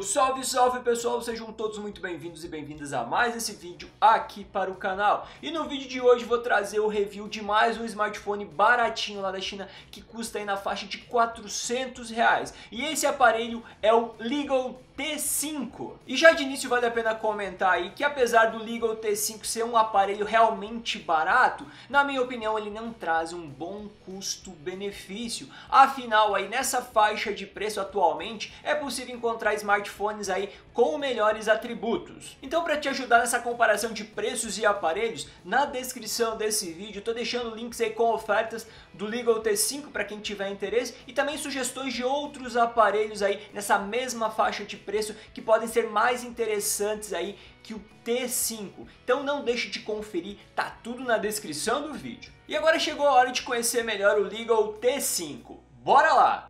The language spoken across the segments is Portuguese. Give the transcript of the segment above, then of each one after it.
Salve, salve pessoal, sejam todos muito bem-vindos e bem-vindas a mais esse vídeo aqui para o canal. E no vídeo de hoje vou trazer o review de mais um smartphone baratinho lá da China que custa aí na faixa de R$400. E esse aparelho é o Legal T5. E já de início vale a pena comentar aí que apesar do Legal T5 ser um aparelho realmente barato, na minha opinião ele não traz um bom custo-benefício. Afinal aí nessa faixa de preço atualmente é possível encontrar smartphones aí com melhores atributos. Então para te ajudar nessa comparação de preços e aparelhos, na descrição desse vídeo tô deixando links aí com ofertas do Legal T5 para quem tiver interesse e também sugestões de outros aparelhos aí nessa mesma faixa de preço que podem ser mais interessantes aí que o T5. Então não deixe de conferir, tá tudo na descrição do vídeo. E agora chegou a hora de conhecer melhor o Legal T5. Bora lá!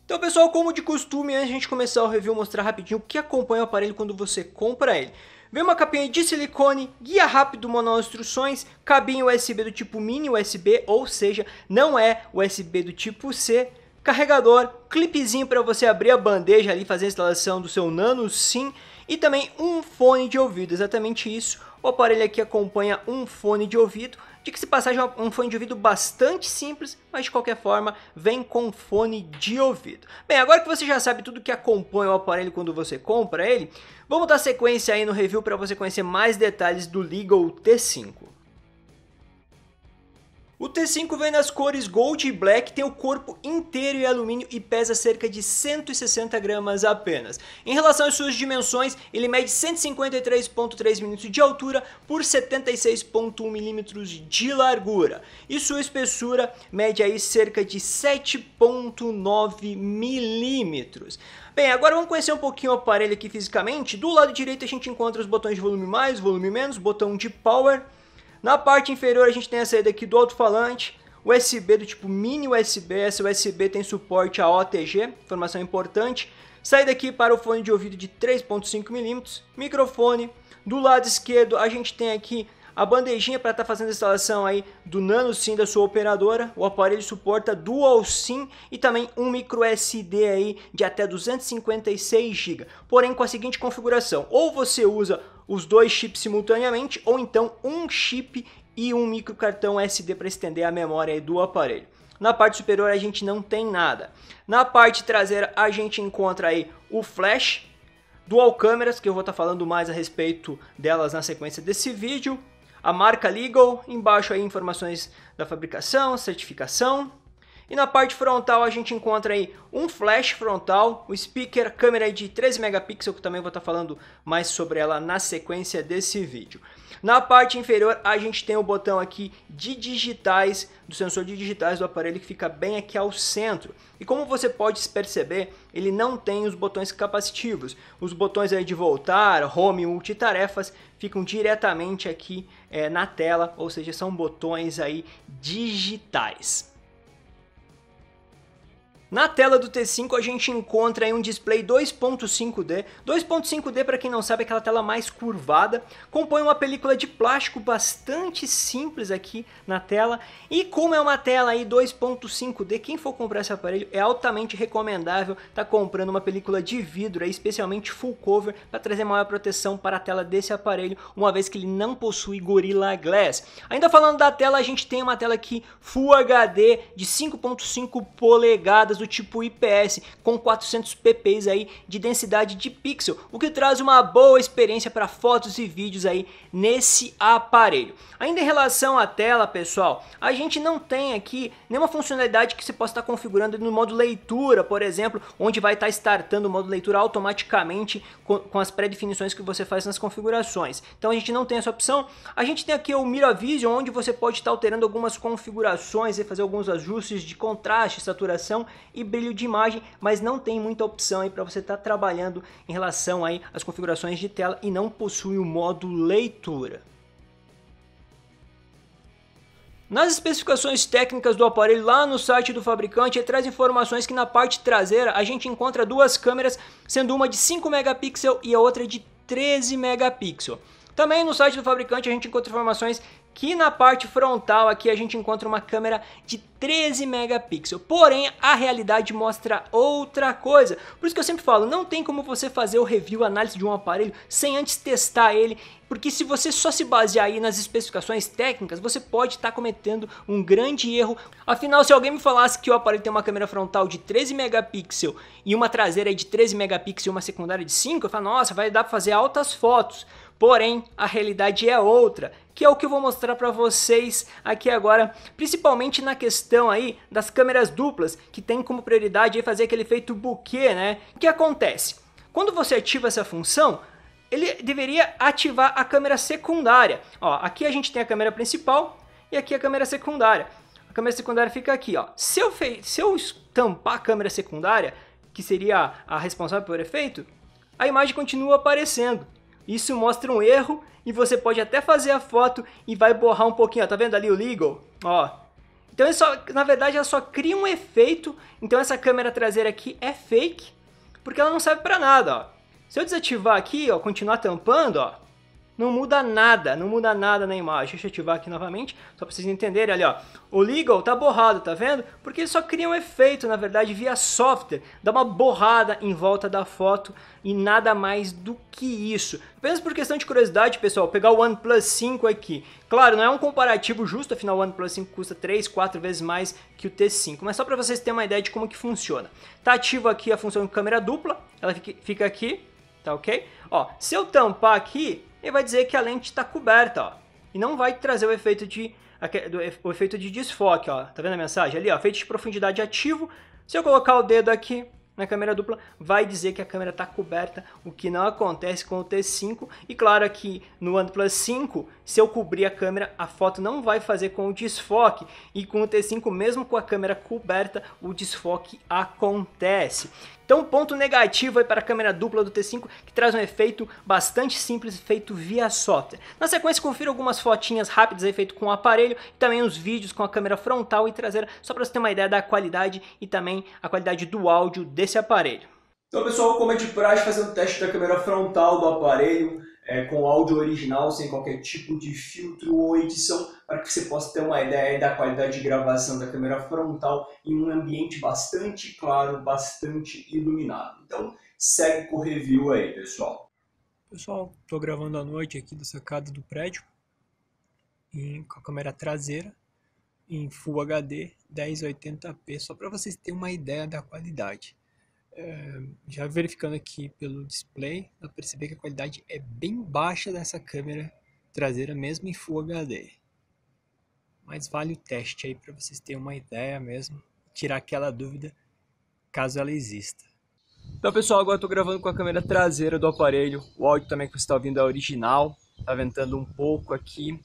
Então pessoal, como de costume, antes de a gente começar o review, mostrar rapidinho o que acompanha o aparelho quando você compra ele. Vem uma capinha de silicone, guia rápido, manual de instruções, cabinho USB do tipo mini USB, ou seja, não é USB do tipo C, carregador, clipezinho para você abrir a bandeja ali, fazer a instalação do seu Nano SIM e também um fone de ouvido, exatamente isso. O aparelho aqui acompanha um fone de ouvido, diga-se de passagem, um fone de ouvido bastante simples, mas de qualquer forma vem com fone de ouvido. Bem, agora que você já sabe tudo que acompanha o aparelho quando você compra ele, vamos dar sequência aí no review para você conhecer mais detalhes do Legal T5. O T5 vem nas cores Gold e Black, tem o corpo inteiro em alumínio e pesa cerca de 160 gramas apenas. Em relação às suas dimensões, ele mede 153,3 mm de altura por 76,1 mm de largura. E sua espessura mede aí cerca de 7,9 mm. Bem, agora vamos conhecer um pouquinho o aparelho aqui fisicamente. Do lado direito a gente encontra os botões de volume mais, volume menos, botão de power. Na parte inferior a gente tem a saída aqui do alto-falante, USB do tipo mini USB, essa USB tem suporte a OTG, informação importante. Saída aqui para o fone de ouvido de 3,5 mm, microfone. Do lado esquerdo a gente tem aqui a bandejinha para estar fazendo a instalação aí do Nano SIM da sua operadora. O aparelho suporta Dual SIM e também um micro SD aí de até 256 GB. Porém com a seguinte configuração, ou você usa os dois chips simultaneamente ou então um chip e um micro cartão SD para estender a memória aí do aparelho. Na parte superior a gente não tem nada. Na parte traseira a gente encontra aí o flash, dual câmeras, que eu vou estar falando mais a respeito delas na sequência desse vídeo. A marca Legal, embaixo aí informações da fabricação, certificação. E na parte frontal a gente encontra aí um flash frontal, o speaker, câmera de 13 megapixels, que também vou estar falando mais sobre ela na sequência desse vídeo. Na parte inferior a gente tem o botão aqui de digitais, do sensor de digitais do aparelho que fica bem aqui ao centro. E como você pode perceber, ele não tem os botões capacitivos. Os botões aí de voltar, home e multitarefas ficam diretamente aqui na tela, ou seja, são botões aí digitais. Na tela do T5 a gente encontra aí um display 2.5D. 2.5D, para quem não sabe, é aquela tela mais curvada. Compõe uma película de plástico bastante simples aqui na tela. E como é uma tela aí 2.5D, quem for comprar esse aparelho é altamente recomendável estar comprando uma película de vidro, aí, especialmente full cover, para trazer maior proteção para a tela desse aparelho, uma vez que ele não possui Gorilla Glass. Ainda falando da tela, a gente tem uma tela aqui Full HD de 5.5 polegadas, do tipo IPS, com 400 ppi aí de densidade de pixel, o que traz uma boa experiência para fotos e vídeos aí nesse aparelho. Ainda em relação à tela, pessoal, a gente não tem aqui nenhuma funcionalidade que você possa estar configurando no modo leitura, por exemplo, onde vai estar startando o modo leitura automaticamente com as pré-definições que você faz nas configurações. Então a gente não tem essa opção. A gente tem aqui o MiraVision, onde você pode estar alterando algumas configurações e fazer alguns ajustes de contraste, saturação e brilho de imagem, mas não tem muita opção aí para você estar trabalhando em relação aí às configurações de tela e não possui o modo leitura. Nas especificações técnicas do aparelho lá no site do fabricante, ele traz informações que na parte traseira a gente encontra duas câmeras, sendo uma de 5 megapixels e a outra de 13 megapixels. Também no site do fabricante a gente encontra informações que na parte frontal aqui a gente encontra uma câmera de 13 megapixels, porém a realidade mostra outra coisa. Por isso que eu sempre falo, não tem como você fazer o review, análise de um aparelho sem antes testar ele, porque se você só se basear aí nas especificações técnicas, você pode estar cometendo um grande erro. Afinal, se alguém me falasse que o aparelho tem uma câmera frontal de 13 megapixels e uma traseira de 13 megapixels e uma secundária de 5, eu falo, nossa, vai dar para fazer altas fotos. Porém, a realidade é outra, que é o que eu vou mostrar para vocês aqui agora, principalmente na questão aí das câmeras duplas, que tem como prioridade aí fazer aquele efeito bokeh, né? O que acontece? Quando você ativa essa função, ele deveria ativar a câmera secundária. Ó, aqui a gente tem a câmera principal e aqui a câmera secundária. A câmera secundária fica aqui, ó. Se eu tampar a câmera secundária, que seria a responsável por efeito, a imagem continua aparecendo. Isso mostra um erro e você pode até fazer a foto e vai borrar um pouquinho, ó, tá vendo ali o legal? Ó. Então, na verdade, ela só cria um efeito, então essa câmera traseira aqui é fake, porque ela não serve para nada, ó. Se eu desativar aqui, ó, continuar tampando, ó, não muda nada na imagem. Deixa eu ativar aqui novamente, só para vocês entenderem ali, ó. O legal tá borrado, tá vendo? Porque ele só cria um efeito, na verdade, via software. Dá uma borrada em volta da foto e nada mais do que isso. Apenas por questão de curiosidade, pessoal, pegar o OnePlus 5 aqui. Claro, não é um comparativo justo, afinal o OnePlus 5 custa 3, 4 vezes mais que o T5. Mas só para vocês terem uma ideia de como que funciona. Tá ativo aqui a função de câmera dupla, ela fica aqui, tá ok? Ó, se eu tampar aqui, ele vai dizer que a lente está coberta, ó, e não vai trazer o efeito de desfoque, ó. Tá vendo a mensagem ali, ó, efeito de profundidade ativo. Se eu colocar o dedo aqui na câmera dupla, vai dizer que a câmera está coberta, o que não acontece com o T5. E claro, aqui no OnePlus 5, se eu cobrir a câmera, a foto não vai fazer com o desfoque. E com o T5, mesmo com a câmera coberta, o desfoque acontece. Então, ponto negativo aí para a câmera dupla do T5, que traz um efeito bastante simples, feito via software. Na sequência, confira algumas fotinhas rápidas aí feito com o aparelho, e também os vídeos com a câmera frontal e traseira, só para você ter uma ideia da qualidade e também a qualidade do áudio desse aparelho. Então, pessoal, como é de praxe, fazer o teste da câmera frontal do aparelho, com áudio original, sem qualquer tipo de filtro ou edição, para que você possa ter uma ideia da qualidade de gravação da câmera frontal em um ambiente bastante claro, bastante iluminado. Então, segue com o review aí, pessoal. Pessoal, estou gravando à noite aqui da sacada do prédio, com a câmera traseira, em Full HD 1080p, só para vocês terem uma ideia da qualidade. Já verificando aqui pelo display, dá para perceber que a qualidade é bem baixa dessa câmera traseira, mesmo em Full HD. Mas vale o teste aí para vocês terem uma ideia mesmo, tirar aquela dúvida caso ela exista. Então, pessoal, agora eu estou gravando com a câmera traseira do aparelho. O áudio também que você está ouvindo é original, tá ventando um pouco aqui.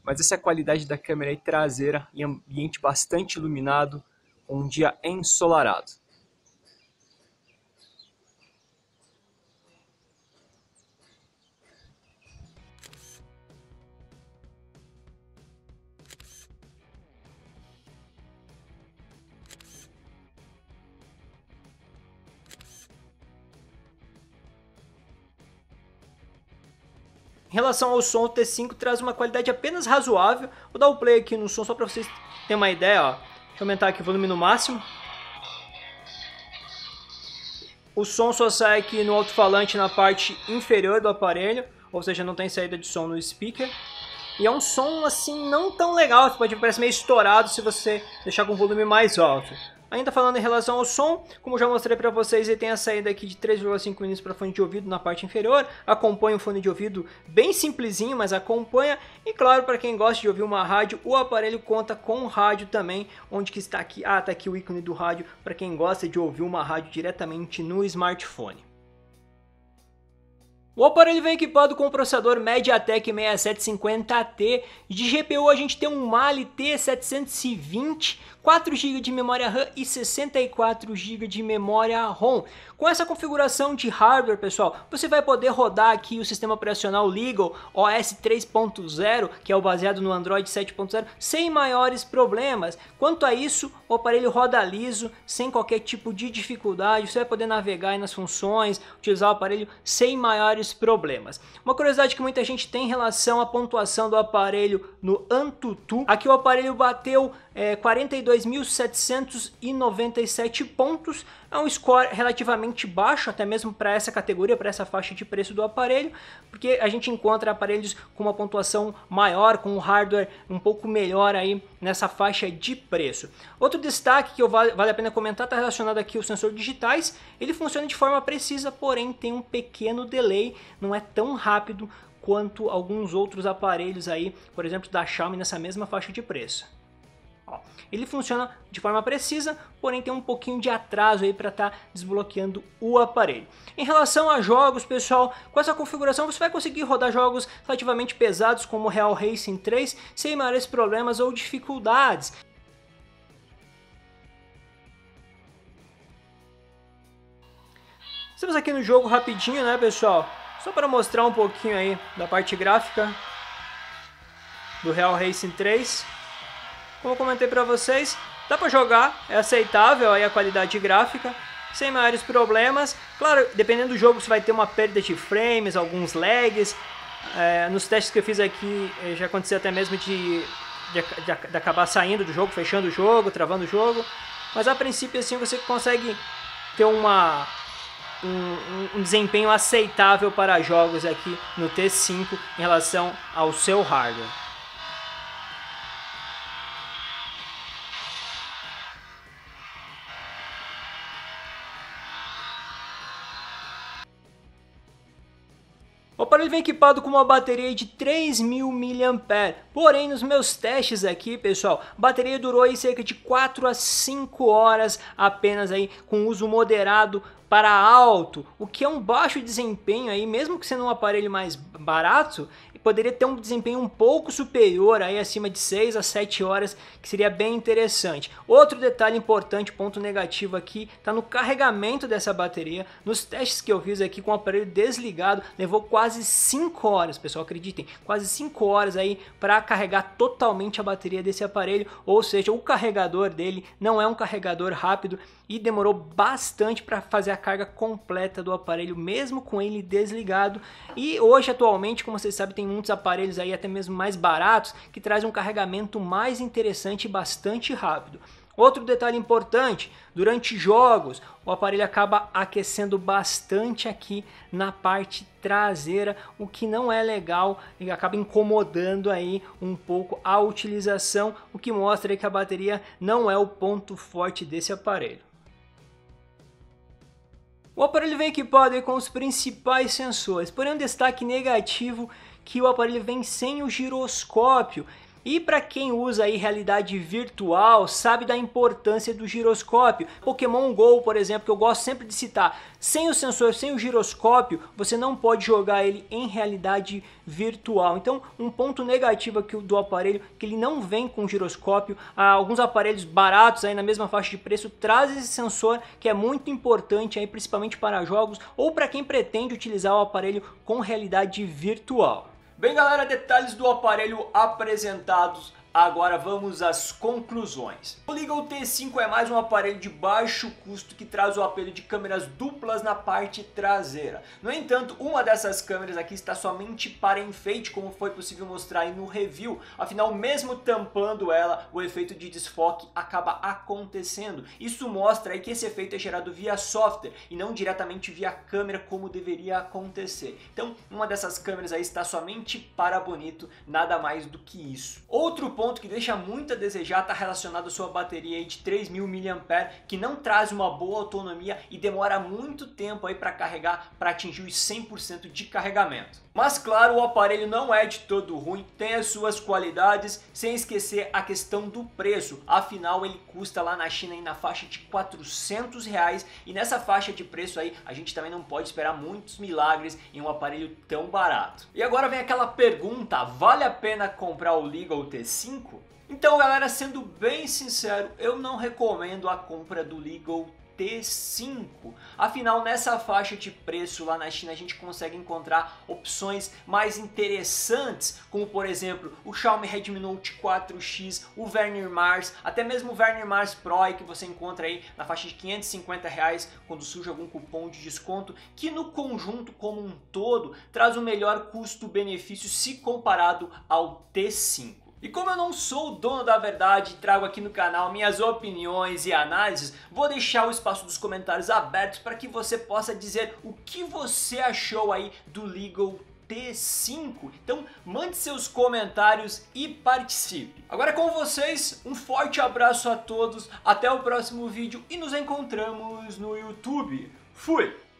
Mas essa é a qualidade da câmera aí traseira em ambiente bastante iluminado, com um dia ensolarado. Em relação ao som, o T5 traz uma qualidade apenas razoável. Vou dar o play aqui no som só para vocês terem uma ideia, ó. Deixa eu aumentar aqui o volume no máximo. O som só sai aqui no alto-falante na parte inferior do aparelho, ou seja, não tem saída de som no speaker. E é um som assim não tão legal, você pode parecer meio estourado se você deixar com o volume mais alto. Ainda falando em relação ao som, como já mostrei para vocês, ele tem a saída aqui de 3,5 mm para fone de ouvido na parte inferior, acompanha um fone de ouvido bem simplesinho, mas acompanha. E claro, para quem gosta de ouvir uma rádio, o aparelho conta com um rádio também, onde que está aqui, tá aqui o ícone do rádio, para quem gosta de ouvir uma rádio diretamente no smartphone. O aparelho vem equipado com o processador MediaTek 6750T, de GPU a gente tem um Mali T720, 4 GB de memória RAM e 64 GB de memória ROM. Com essa configuração de hardware, pessoal, você vai poder rodar aqui o sistema operacional Legal OS 3.0, que é o baseado no Android 7.0, sem maiores problemas. Quanto a isso, o aparelho roda liso, sem qualquer tipo de dificuldade, você vai poder navegar aí nas funções, utilizar o aparelho sem maiores maiores problemas. Uma curiosidade que muita gente tem em relação à pontuação do aparelho no AnTuTu, aqui o aparelho bateu 42.797 pontos, é um score relativamente baixo, até mesmo para essa categoria, para essa faixa de preço do aparelho, porque a gente encontra aparelhos com uma pontuação maior, com um hardware um pouco melhor aí nessa faixa de preço. Outro destaque que vale a pena comentar está relacionado aqui aos sensores digitais. Ele funciona de forma precisa, porém tem um pequeno delay, não é tão rápido quanto alguns outros aparelhos aí, por exemplo da Xiaomi nessa mesma faixa de preço. Ele funciona de forma precisa, porém tem um pouquinho de atraso aí para estar desbloqueando o aparelho. Em relação a jogos, pessoal, com essa configuração você vai conseguir rodar jogos relativamente pesados como Real Racing 3 sem maiores problemas ou dificuldades. Estamos aqui no jogo rapidinho, né, pessoal? Só para mostrar um pouquinho aí da parte gráfica do Real Racing 3. Como eu comentei para vocês, dá para jogar, é aceitável aí a qualidade gráfica, sem maiores problemas. Claro, dependendo do jogo você vai ter uma perda de frames, alguns lags. Nos testes que eu fiz aqui já aconteceu até mesmo de acabar saindo do jogo, fechando o jogo, travando o jogo. Mas a princípio assim você consegue ter um desempenho aceitável para jogos aqui no T5 em relação ao seu hardware. O aparelho vem equipado com uma bateria de 3.000 mAh, porém nos meus testes aqui, pessoal, a bateria durou aí cerca de 4 a 5 horas apenas aí com uso moderado para alto, o que é um baixo desempenho aí, mesmo que sendo um aparelho mais barato, poderia ter um desempenho um pouco superior, aí acima de 6 a 7 horas, que seria bem interessante. Outro detalhe importante, ponto negativo aqui, está no carregamento dessa bateria. Nos testes que eu fiz aqui com o aparelho desligado, levou quase 5 horas, pessoal, acreditem, quase 5 horas aí para carregar totalmente a bateria desse aparelho, ou seja, o carregador dele não é um carregador rápido e demorou bastante para fazer a carga completa do aparelho, mesmo com ele desligado. E hoje, atualmente, como vocês sabem, tem muitos aparelhos aí até mesmo mais baratos que trazem um carregamento mais interessante e bastante rápido. Outro detalhe importante, durante jogos o aparelho acaba aquecendo bastante aqui na parte traseira, o que não é legal e acaba incomodando aí um pouco a utilização, o que mostra aí que a bateria não é o ponto forte desse aparelho. O aparelho vem equipado aí com os principais sensores, porém um destaque negativo que o aparelho vem sem o giroscópio. E para quem usa aí realidade virtual, sabe da importância do giroscópio. Pokémon GO, por exemplo, que eu gosto sempre de citar, sem o sensor, sem o giroscópio, você não pode jogar ele em realidade virtual. Então, um ponto negativo aqui do aparelho, que ele não vem com giroscópio. Alguns aparelhos baratos aí na mesma faixa de preço trazem esse sensor, que é muito importante aí, principalmente para jogos ou para quem pretende utilizar o aparelho com realidade virtual. Bem, galera, detalhes do aparelho apresentados. Agora vamos às conclusões. O Legal T5 é mais um aparelho de baixo custo que traz o apelo de câmeras duplas na parte traseira. No entanto, uma dessas câmeras aqui está somente para enfeite, como foi possível mostrar aí no review. Afinal, mesmo tampando ela, o efeito de desfoque acaba acontecendo. Isso mostra aí que esse efeito é gerado via software e não diretamente via câmera como deveria acontecer. Então, uma dessas câmeras aí está somente para bonito, nada mais do que isso. Outro ponto que deixa muito a desejar está relacionado à sua bateria aí de 3.000 mAh, que não traz uma boa autonomia e demora muito tempo aí para carregar, para atingir os 100% de carregamento. Mas claro, o aparelho não é de todo ruim, tem as suas qualidades, sem esquecer a questão do preço. Afinal, ele custa lá na China aí na faixa de R$400 e nessa faixa de preço aí a gente também não pode esperar muitos milagres em um aparelho tão barato. E agora vem aquela pergunta, vale a pena comprar o Legal T5? Então, galera, sendo bem sincero, eu não recomendo a compra do Legal T5. Afinal, nessa faixa de preço lá na China a gente consegue encontrar opções mais interessantes, como por exemplo o Xiaomi Redmi Note 4X, o Vernir Mars, até mesmo o Vernir Mars Pro que você encontra aí na faixa de R$550 quando surge algum cupom de desconto, que no conjunto como um todo traz o melhor custo-benefício se comparado ao T5. E como eu não sou o dono da verdade e trago aqui no canal minhas opiniões e análises, vou deixar o espaço dos comentários abertos para que você possa dizer o que você achou aí do Legal T5. Então mande seus comentários e participe. Agora com vocês, um forte abraço a todos, até o próximo vídeo e nos encontramos no YouTube. Fui!